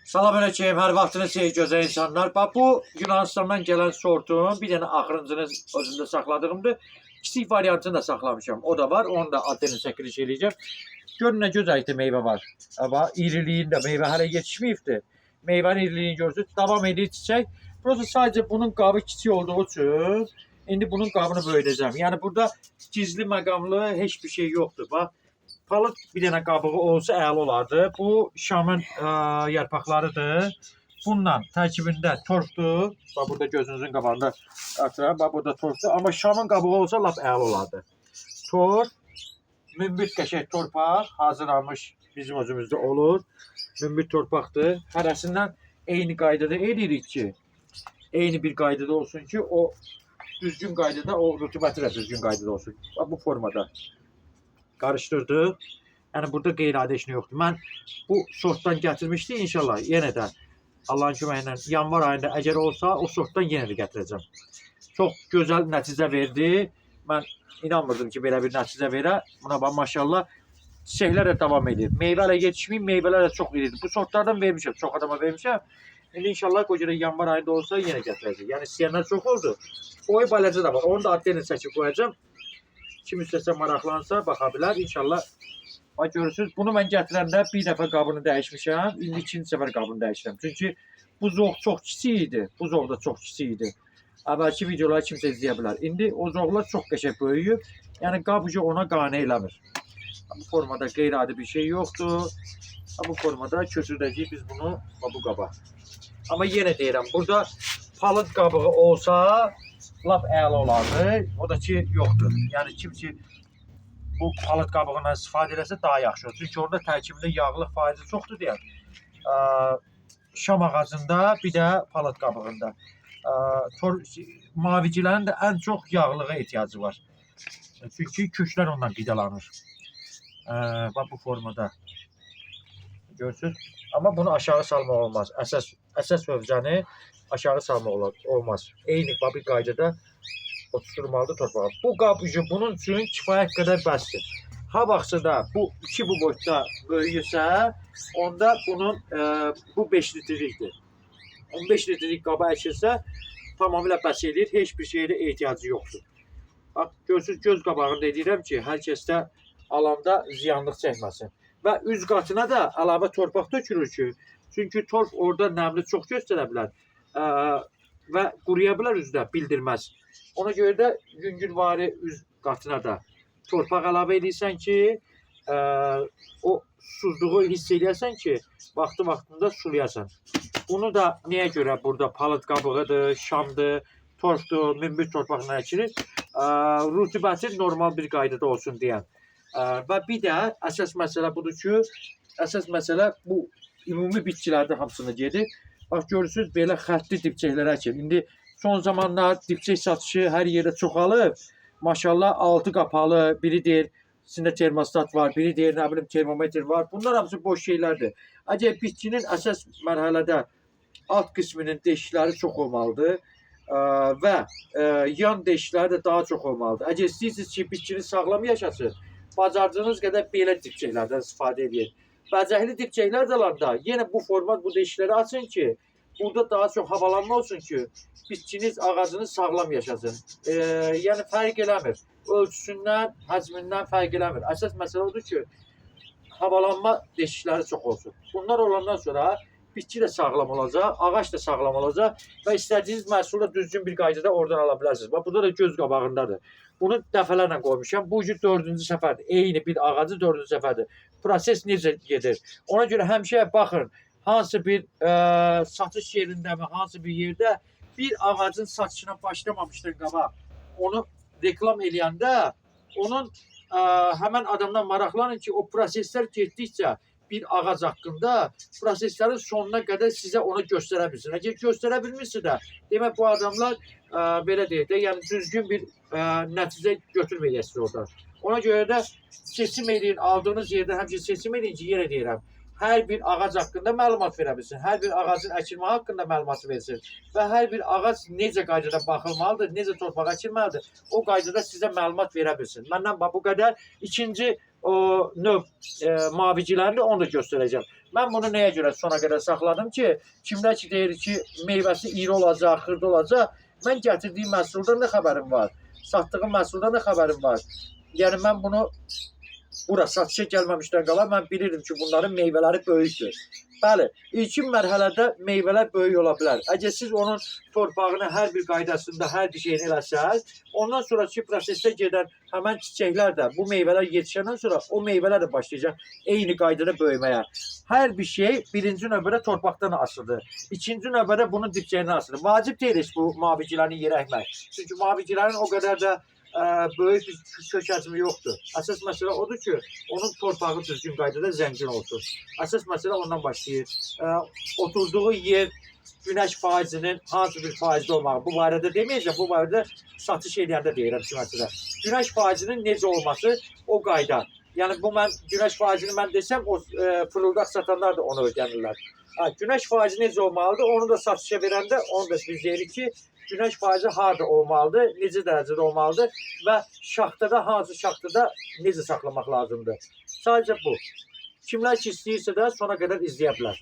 Salam aleyküm, hər vaxtınız xeyir gözəl insanlar. Bax, bu Yunanistandan gələn sortun bir dənə axırıncını özündə saxladığımdır. Kiçik variantını da saxlamışam. O da var. Onu da adını çəkiliş eləyəcəm. Görün nə gözəllikdə meyvə var. Amma iriliyində meyvə hələ yetişməyibdir. Meyvənin iriliyini görürsünüz. Davam edir çiçək. Burası sadəcə bunun qabı kiçik olduğu üçün indi bunun qabını böyüdəcəm. Yəni burada gizli məqamlı heç bir şey yoxdur. Bax, palıd bir dənə qabığı olsa əla olardı. Bu şamın yarpaqlarıdır. Bununla tərkibində torfdur. Bax, burada gözünüzün qabağında atıram. Bax, burada torfdur. Amma şamın qabığı olsa lap əla olardı. Torf, mümbit qəşəng torpaq hazırlanmış bizim özümüzdə olur. Mümbit torpaqdır. Hərəsindən eyni qaydada edirik ki, eyni bir qaydada olsun ki, o düzgün qaydada, o rütubəti də düzgün qaydada olsun. Bax, bu formada qarışdırdıq. Yəni burada qeyri-adi heç nə yoxdur. Mən bu sortdan gətirmişdim inşallah. Yenə də Allahın köməyi ilə yanvar ayında əgər olsa o sortdan yenə də gətirəcəm. Çox gözəl nəticə verdi. Mən inanmırdım ki, belə bir nəticə verə. Buna bax, maşallah, çiçəklər də davam edir. Meyvə ilə yetişməyib, meyvələr də çox iridir. Bu sortlardan vermişəm, çox adama vermişəm. İndi inşallah o görə yanvar ayında olsa yenə gətirəcəm. Yəni istəyənlər çox oldu. Boyu balaca da var. Onu da adını çəkib qoyacağım. Kim istəsə maraqlansa baxa bilər. İnşallah bax, görürsünüz. Bunu mən gətirəndə bir dəfə qabını dəyişmişəm. İndi ikinci səfər qabını dəyişirəm. Çünki bu zoğ çox kiçik idi. Bu zoğ da çox kiçik idi. Əvvəlki videoları kimsə izləyə bilər. İndi o zoğlar çox qəşəng böyüyüb. Yəni qab ucu ona qane eləmir. Bu formada qeyri-adi bir şey yoxdur. Bu formada köçürdəcəyik biz bunu bu qaba. Amma yenə deyirəm, burada palıd qabığı olsa lap əla olardı. O da ki, yoxdur. Yəni kim ki bu palıd qabığından istifadə eləsə daha yaxşı olur. Çünki orada tərkibində yağlıq faizi çoxdur deyək. Şam ağacında, bir də palıd qabığında. Mavicilərin də ən çox yağlığa ehtiyacı var. Çünki köklər ondan qidalanır. Bax, bu formada. Görürsünüz. Amma bunu aşağı salmaq olmaz. Əsas hövzəni aşağı salmaq olmaz. Eyni bir qaydada oturtulmalıdır torpağa. Bu qab ucu bunun üçün kifayət qədər bəsdir. Ha vaxtsa da bu 2 bu boyda böyüyürsə, onda bunun bu 5 litrlikdir. 15 litrlik qaba əkilsə tamamilə bəs edir. Heç bir şeydə ehtiyacı yoxdur. Bax, görürsünüz, göz qabağında deyirəm ki, hər kəs də alanda ziyanlıq çəkməsin. Və üz qatına da əlavə torpaq tökülür ki, çünki torf orada nəmli çox göstərə bilər və quruya bilər üzdə, bildirməz. Ona görə də yüngülvari üz qatına da torpaq əlavə edirsən ki, o susuzluğu hiss edərsən ki, vaxtında sulayasan. Bunu da niyə görə burada palıd qabığıdır, şamdır, torfdur, mümbit torpaqla əkilir, rutubəti normal bir qaydada olsun deyən. Və bir də əsas məsələ budur ki, əsas məsələ bu ümumi bitkilərdə hamısını gedir. Bax, görürsünüz, belə xəttli dibçəklər əkir. İndi son zamanlar dibçək satışı hər yerdə çoxalıb. Maşallah, altı qapalı, biri deyir, içində termostat var, biri deyir, nə bilim, termometr var. Bunlar hamısı boş şeylərdir. Əgər bitkinin əsas mərhələdə alt qisminin deşikləri çox olmalıdır və yan deşikləri də daha çox olmalıdır. Əgər istəyirsiniz ki, bitkini sağlam yaşasın, bacardığınız qədər belə dibçəklərdən istifadə edin. Bəcəkli dibçəklər də olanda yenə bu format, bu deşikləri açın ki, burada daha çox havalanma olsun ki, bitkiniz, ağacınız sağlam yaşasın. Yəni fərq eləmir. Ölçüsündən, həcmindən fərq eləmir. Əsas məsələ odur ki, havalanma deşikləri çox olsun. Bunlar olandan sonra bitki də sağlam olacaq, ağac da sağlam olacaq və istədiyiniz məhsulu da düzgün bir qaydada oradan ala bilərsiniz. Bax, burada da göz qabağındadır. Bunu dəfələrlə qoymuşam. Bu cür 4-cü səfərdir. Eyni bir ağacı 4-cü səfərdir. Proses necə gedir? Ona görə həmişə baxın, hansı bir satış yerindəmi, hansı bir yerdə bir ağacın satışına başlamamışdan qabaq onu reklam eləyəndə onun həmən adamdan maraqlanın ki, o proseslər getdikcə bir ağac haqqında proseslərin sonuna qədər sizə onu göstərə bilsin. Əgər göstərə bilmirsə də, demək bu adamlar belə deyək də, yəni düzgün bir nəticə götürməyəsiniz oradan. Ona görə də seçim edin, aldığınız yerdə həmişə seçim edin ki, yenə deyirəm, hər bir ağac haqqında məlumat verə bilsin, hər bir ağacın əkilmə haqqında məlumat versin və hər bir ağac necə qaydada baxılmalıdır, necə torpaq əkilməlidir, o qaydada sizə məlumat verə bilsin. Məndən bu qədər. İkinci növ mavicilərini onu da göstərəcəm. Mən bunu nəyə görə sona qədər saxladım ki, kimlər ki deyir ki, meyvəsi iri olacaq, xırda olacaq, mən gətirdiyim məhsulda nə xəbərim var? Satdığım məhsulda nə xəbərim var? Yəni mən bunu bura satışa gəlməmişdən qabaq mən bilirdim ki, bunların meyvələri böyükdür. Bəli, ilkin mərhələdə meyvələr böyük ola bilər. Əgər siz onun torpağını hər bir qaydasında, hər bir şeyini eləsəz, ondan sonraki prosesdə gedən həmən çiçəklər də, bu meyvələr yetişəndən sonra o meyvələr də başlayacaq eyni qaydada böyüməyə. Hər bir şey birinci növbədə torpaqdan asılıdır. İkinci növbədə bunun dibçəyindən asılıdır. Vacib deyil heç bu mavicilərin yerə əkmək. Çünki mavicilərin o qədər də böyük bir kök həcmi yoxdur. Əsas məsələ odur ki, onun torpağı düzgün qaydada zəngin olsun. Əsas məsələ ondan başlayır. Oturduğu yer günəş faizinin hansı bir faizdə olmağı. Bu barədə deməyəcəm, bu barədə satış edəndə deyirəm ki, məsələ. Günəş faizinin necə olması o qayda. Yəni bu mən günəş faizini mən desəm, o fırıldaq satanlar da onu öyrənirlər. Günəş faizi necə olmalıdır? Onu da satışa verəndə onu da biz deyirik ki, günəş faizi harda olmalıdır, necə dərəcədə olmalıdır və şaxtada, hansı şaxtada necə saxlamaq lazımdır. Sadəcə bu. Kimlər ki istəyirsə də sona qədər izləyə bilər.